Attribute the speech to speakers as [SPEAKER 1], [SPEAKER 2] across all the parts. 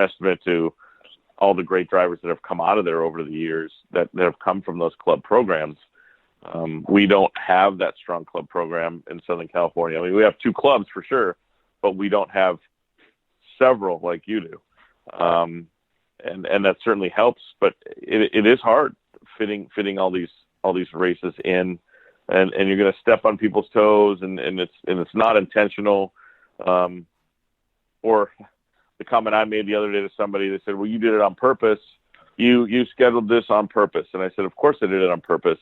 [SPEAKER 1] testament to all the great drivers that have come out of there over the years that have come from those club programs. We don't have that strong club program in Southern California. I mean, we have 2 clubs for sure, but we don't have several like you do. And that certainly helps, but it is hard fitting all these races in, and you're going to step on people's toes, and it's not intentional. Or the comment I made the other day to somebody, they said, well, you did it on purpose. You scheduled this on purpose. And I said, of course I did it on purpose.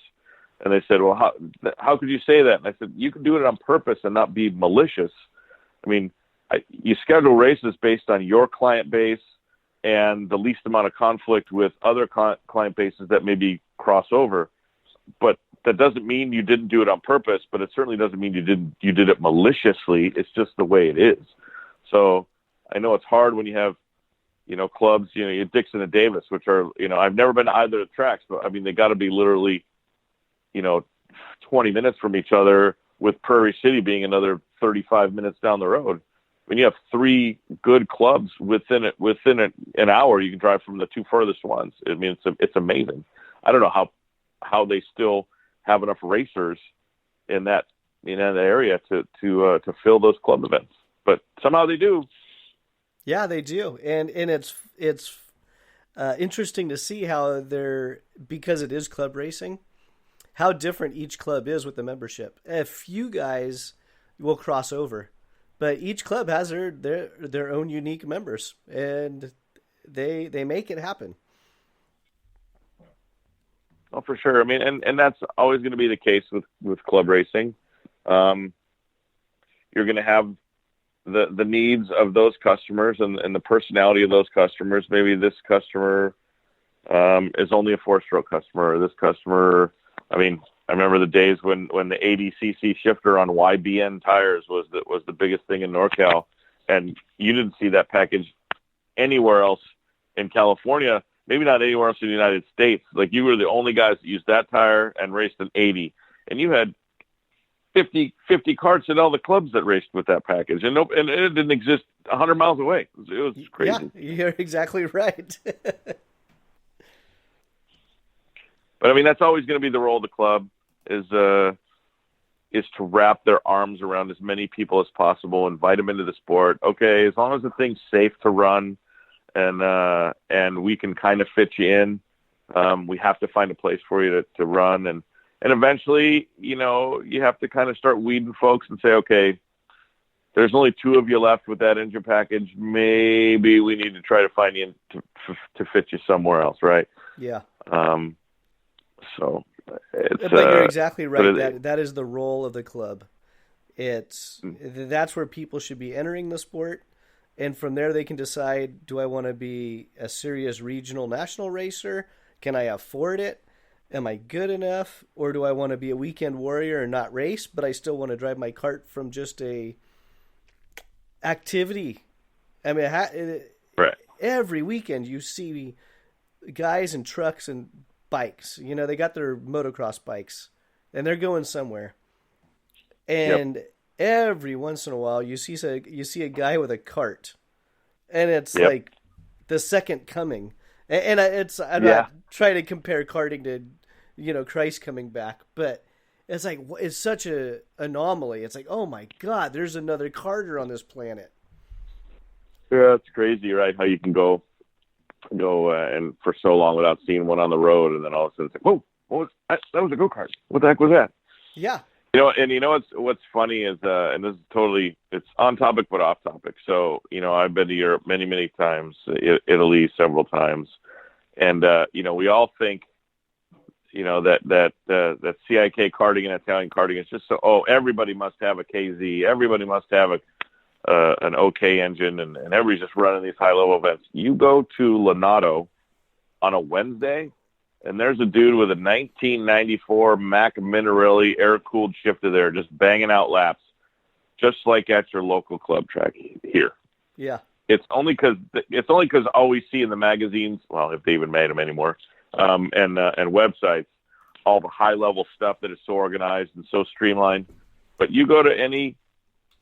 [SPEAKER 1] And they said, well, how could you say that? And I said, you can do it on purpose and not be malicious. I mean, you schedule races based on your client base and the least amount of conflict with other client bases that maybe cross over. But that doesn't mean you didn't do it on purpose, but it certainly doesn't mean you did it maliciously. It's just the way it is. So I know it's hard when you have, clubs, you have Dixon and Davis, which are, I've never been to either of the tracks, but I mean, they got to be literally, 20 minutes from each other, with Prairie City being another 35 minutes down the road. When you have 3 good clubs within an hour, you can drive from the 2 furthest ones. I mean, it's amazing. I don't know how they still have enough racers in that area to fill those club events, but somehow they do.
[SPEAKER 2] Yeah, they do, and it's interesting to see how because it is club racing, how different each club is with the membership. A few guys will cross over, but each club has their own unique members, and they make it happen.
[SPEAKER 1] Oh, for sure. I mean, and that's always going to be the case with club racing. You're going to have the needs of those customers and the personality of those customers. Maybe this customer is only a 4-stroke customer, or this customer. I mean, I remember the days when the 80cc shifter on YBN tires was the biggest thing in NorCal, and you didn't see that package anywhere else in California. Maybe not anywhere else in the United States. Like, you were the only guys that used that tire and raced an 80, and you had 50 carts in all the clubs that raced with that package, and it didn't exist 100 miles away. It was crazy.
[SPEAKER 2] Yeah, you're exactly right.
[SPEAKER 1] But I mean, that's always going to be the role of the club, is to wrap their arms around as many people as possible, invite them into the sport. Okay, as long as the thing's safe to run, and we can kind of fit you in, we have to find a place for you to run, and eventually, you have to kind of start weeding folks and say, okay, there's only 2 of you left with that engine package. Maybe we need to try to find you to fit you somewhere else, right?
[SPEAKER 2] Yeah.
[SPEAKER 1] So
[SPEAKER 2] but you're exactly right. That is the role of the club. That's where people should be entering the sport, and from there they can decide: do I want to be a serious regional, national racer? Can I afford it? Am I good enough? Or do I want to be a weekend warrior and not race, but I still want to drive my kart from just a activity? I mean,
[SPEAKER 1] right.
[SPEAKER 2] Every weekend you see guys and trucks and bikes. They got their motocross bikes, and they're going somewhere. And every once in a while, you see a guy with a cart, and it's like the second coming. And I'm not trying to compare karting to, Christ coming back, but it's like, it's such a anomaly. It's like, oh my God, there's another Carter on this planet.
[SPEAKER 1] Yeah, it's crazy, right? How you can go and for so long without seeing one on the road, and then all of a sudden it's like, whoa, what was that? That was a go-kart. What the heck was that?
[SPEAKER 2] Yeah.
[SPEAKER 1] What's funny is, and this is totally, it's on topic but off topic. So, I've been to Europe many, many times, Italy several times, and we all think, that CIK karting and Italian karting is just so, everybody must have a KZ, everybody must have an OK engine, and everybody's just running these high level events. You go to Lonato on a Wednesday, and there's a dude with a 1994 Mac Minarelli air-cooled shifter there just banging out laps, just like at your local club track here.
[SPEAKER 2] Yeah.
[SPEAKER 1] It's only because all we see in the magazines, well, if they even made them anymore, and websites, all the high-level stuff that is so organized and so streamlined. But you go to any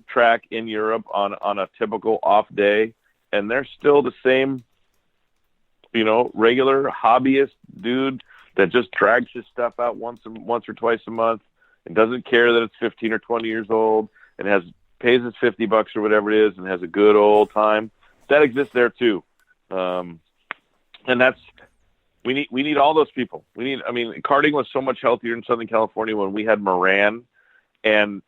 [SPEAKER 1] track in Europe on a typical off day, and they're still the same, regular hobbyist dude that just drags his stuff out once or twice a month and doesn't care that it's 15 or 20 years old and pays his $50 or whatever it is and has a good old time. That exists there too. And we need all those people. Karting was so much healthier in Southern California when we had Moran and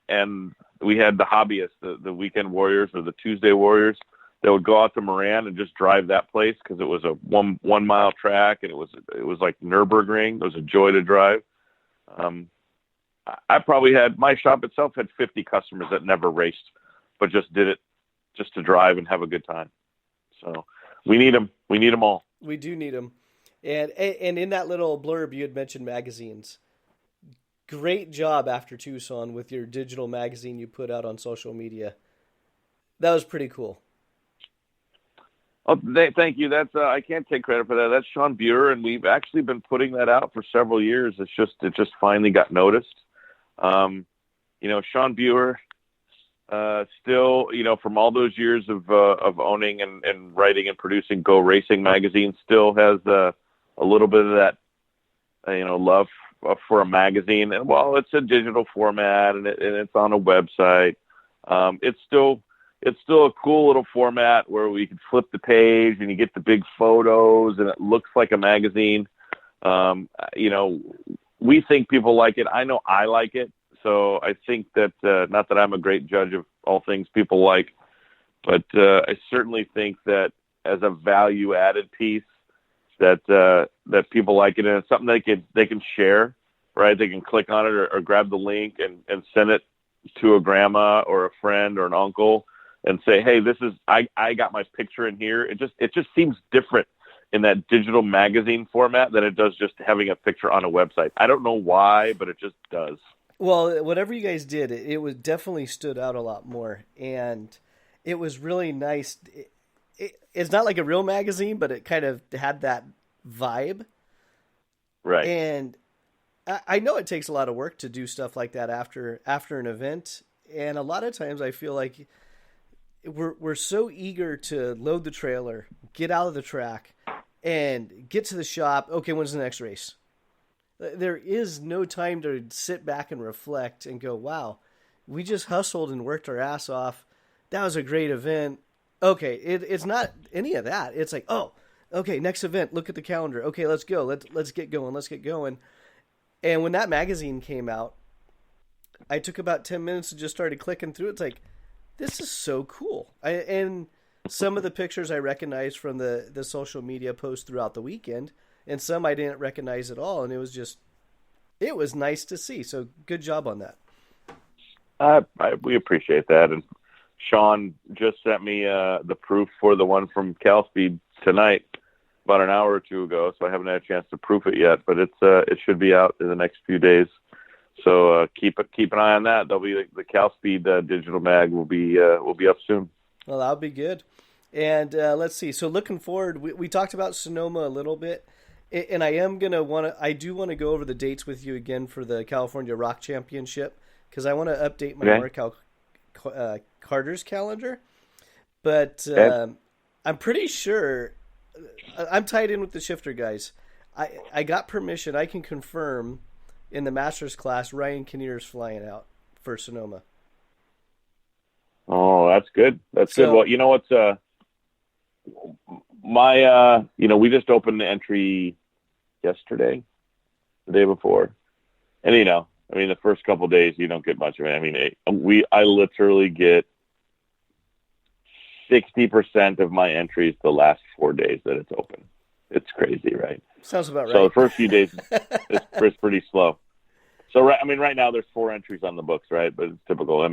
[SPEAKER 1] we had the hobbyists, the weekend warriors or the Tuesday warriors that would go out to Moran and just drive that place because it was a 1 mile track and it was like Nürburgring. It was a joy to drive. I probably my shop itself had 50 customers that never raced, but just did it just to drive and have a good time. So we need them. We need them all.
[SPEAKER 2] We do need them. And in that little blurb, you had mentioned magazines. Great job after Tucson with your digital magazine you put out on social media. That was pretty cool.
[SPEAKER 1] Oh, thank you. That's I can't take credit for that. That's Sean Buer, and we've actually been putting that out for several years. It just finally got noticed. Sean Buer, still, from all those years of owning and writing and producing Go Racing magazine, still has a little bit of that, love for a magazine. And while it's a digital format and it's on a website, it's still a cool little format where we can flip the page and you get the big photos and it looks like a magazine. We think people like it. I know I like it. So I think that, not that I'm a great judge of all things people like, but I certainly think that as a value added piece that people like it, and it's something they can share, right? They can click on it or grab the link and send it to a grandma or a friend or an uncle and say, hey, I got my picture in here. It just seems different in that digital magazine format than it does just having a picture on a website. I don't know why, but it just does.
[SPEAKER 2] Well, whatever you guys did, it was definitely stood out a lot more, and it was really nice. It's not like a real magazine, but it kind of had that vibe.
[SPEAKER 1] Right.
[SPEAKER 2] And I know it takes a lot of work to do stuff like that after an event, and a lot of times I feel like we're so eager to load the trailer, get out of the track, and get to the shop. Okay, when's the next race? There is no time to sit back and reflect and go, wow, we just hustled and worked our ass off. That was a great event. Okay, it's not any of that. It's like, oh, okay, next event, look at the calendar. Okay, let's go. Let's get going. And when that magazine came out, I took about 10 minutes and just started clicking through. It's like, this is so cool. And some of the pictures I recognized from the social media posts throughout the weekend, and some I didn't recognize at all. And it was nice to see. So good job on that.
[SPEAKER 1] We appreciate that. And Sean just sent me the proof for the one from CalSpeed tonight, about an hour or two ago. So I haven't had a chance to proof it yet, but it should be out in the next few days. So keep an eye on that. There'll be the CalSpeed digital mag will be up soon.
[SPEAKER 2] Well, that'll be good. And let's see. So looking forward, we talked about Sonoma a little bit, and I do want to go over the dates with you again for the California Rock Championship because I want to update my NorCal Carter's calendar. But I'm pretty sure I'm tied in with the shifter guys. I got permission. I can confirm in the Masters class, Ryan Kinnear's flying out for Sonoma.
[SPEAKER 1] Oh, that's good. That's good. Well, what's we just opened the entry yesterday, the day before, and the first couple of days you don't get much of it. I literally get 60% of my entries the last 4 days that it's open. It's crazy, right?
[SPEAKER 2] Sounds about right.
[SPEAKER 1] So the first few days it's pretty slow. So right now there's 4 entries on the books, right? But it's typical.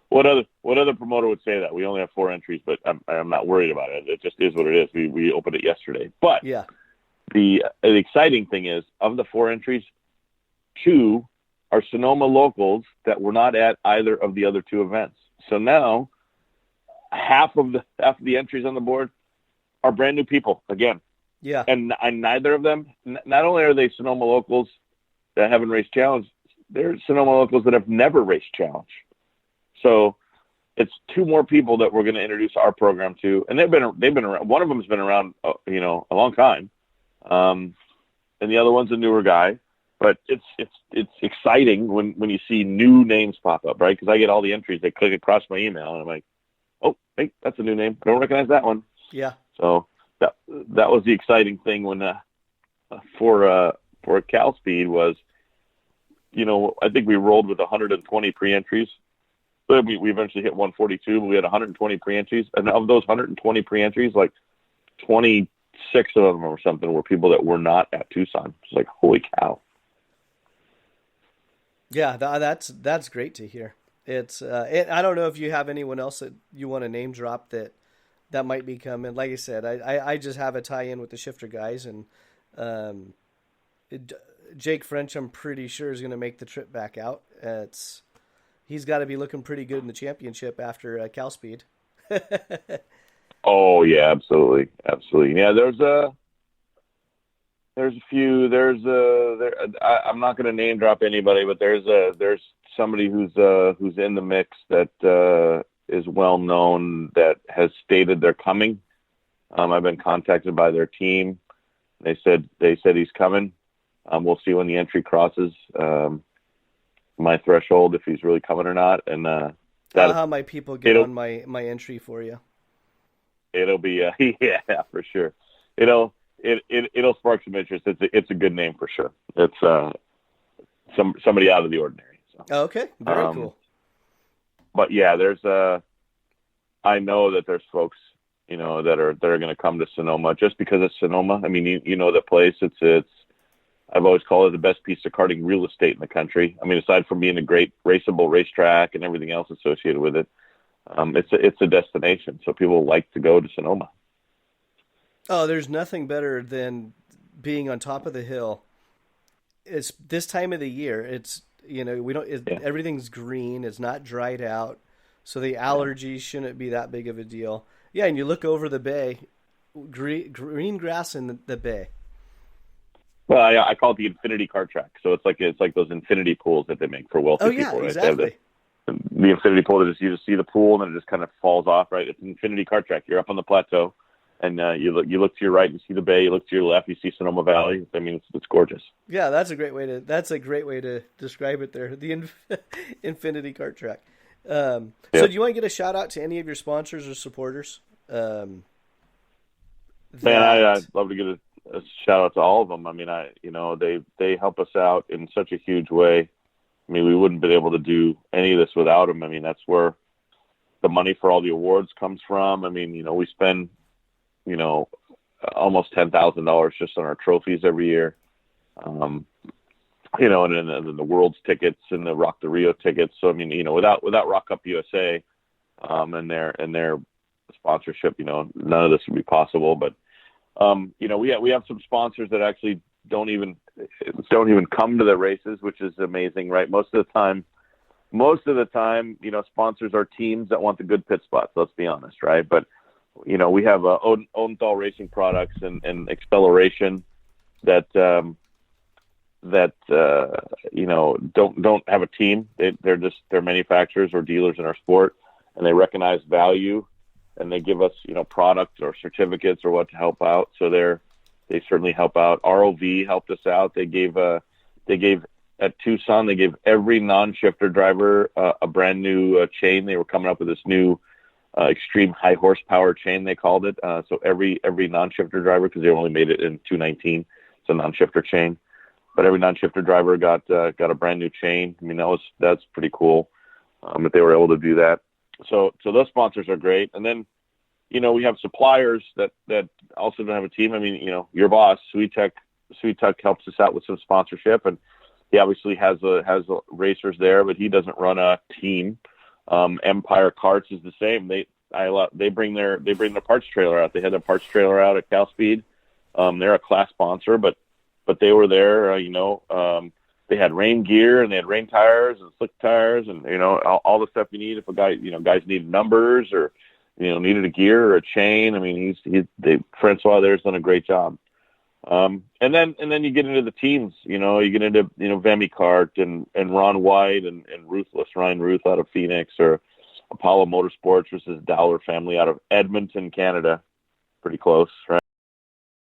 [SPEAKER 1] What other promoter would say that? We only have 4 entries, but I'm not worried about it. It just is what it is. We opened it yesterday. But
[SPEAKER 2] yeah,
[SPEAKER 1] the exciting thing is, of the 4 entries, 2 are Sonoma locals that were not at either of the other 2 events. So now half of the entries on the board are brand new people again.
[SPEAKER 2] Yeah.
[SPEAKER 1] And neither of them, not only are they Sonoma locals that haven't raced challenge, they're Sonoma locals that have never raced challenge. So it's two more people that we're going to introduce our program to, and they've been around. One of them's been around, a long time, and the other one's a newer guy. But it's exciting when you see new names pop up, right? Because I get all the entries. They click across my email, and I'm like, oh, hey, that's a new name. I don't recognize that one.
[SPEAKER 2] Yeah.
[SPEAKER 1] So that was the exciting thing when for Cal Speed was, I think we rolled with 120 pre-entries. But we eventually hit 142, but we had 120 pre-entries. And of those 120 pre-entries, like 26 of them or something were people that were not at Tucson. It's like, holy cow.
[SPEAKER 2] Yeah, that's great to hear. It's I don't know if you have anyone else that you want to name drop that might be coming. Like I said, I just have a tie-in with the shifter guys, and Jake French, I'm pretty sure, is going to make the trip back out. He's got to be looking pretty good in the championship after Cal Speed.
[SPEAKER 1] Oh yeah, absolutely. Yeah, there's a few. I'm not going to name drop anybody, but there's somebody who's in the mix that is well known that has stated they're coming. I've been contacted by their team. They said he's coming. We'll see when the entry crosses my threshold, if he's really coming or not. And
[SPEAKER 2] how my people get on my entry for you.
[SPEAKER 1] It'll be yeah, for sure. It'll spark some interest. It's a good name for sure. It's somebody out of the ordinary. So.
[SPEAKER 2] Okay, very cool.
[SPEAKER 1] But yeah, I know that there's folks that are going to come to Sonoma just because it's Sonoma. I mean, the place. It's I've always called it the best piece of karting real estate in the country. I mean, aside from being a great raceable racetrack and everything else associated with it, it's a destination. So people like to go to Sonoma.
[SPEAKER 2] Oh, there's nothing better than being on top of the hill. It's this time of the year. It's everything's green. It's not dried out, so the allergies shouldn't be that big of a deal. Yeah, and you look over the bay, green grass in the bay.
[SPEAKER 1] Well, I call it the infinity kart track. So it's like those infinity pools that they make for wealthy people. Right?
[SPEAKER 2] Exactly.
[SPEAKER 1] The infinity pool that you just see the pool and then it just kind of falls off. Right, it's an infinity kart track. You're up on the plateau, and you look to your right, and you see the bay. You look to your left, you see Sonoma Valley. I mean, it's gorgeous. Yeah,
[SPEAKER 2] that's a great way to describe it there. The infinity kart track. So do you want to get a shout out to any of your sponsors or supporters?
[SPEAKER 1] Man, I'd love to get a shout out to all of them. I mean, they help us out in such a huge way. I mean, we wouldn't be able to do any of this without them. I mean, that's where the money for all the awards comes from. I mean, we spend, almost $10,000 just on our trophies every year. And then the World's tickets and the Rock the Rio tickets. So, I mean, without Rock Up USA, and their sponsorship, none of this would be possible. But, we have some sponsors that actually don't even come to the races, which is amazing, right? Most of the time, sponsors are teams that want the good pit spots. Let's be honest, right? But we have Ownthal Racing Products and Acceleration that don't have a team. They're manufacturers or dealers in our sport, and they recognize value. And they give us, products or certificates or what to help out. So they certainly help out. ROV helped us out. They gave at Tucson, they gave every non-shifter driver a brand new chain. They were coming up with this new extreme high horsepower chain, they called it. So every non-shifter driver, because they only made it in 219, it's a non-shifter chain. But every non-shifter driver got a brand new chain. I mean, that's pretty cool that they were able to do that. So those sponsors are great. And then, we have suppliers that also don't have a team. I mean, your boss, Sweet Tech helps us out with some sponsorship, and he obviously has racers there, but he doesn't run a team. Empire Karts is the same. They bring their parts trailer out. They had a parts trailer out at Cal Speed. They're a class sponsor, but they were there, they had rain gear and they had rain tires and slick tires and, all the stuff you need. If a guy, guys needed numbers or, needed a gear or a chain. I mean, Francois there's done a great job. And then you get into the teams, you get into, Vemi Kart and Ron White and Ruthless, Ryan Ruth out of Phoenix, or Apollo Motorsports, which is Dowler family out of Edmonton, Canada. Pretty close, right?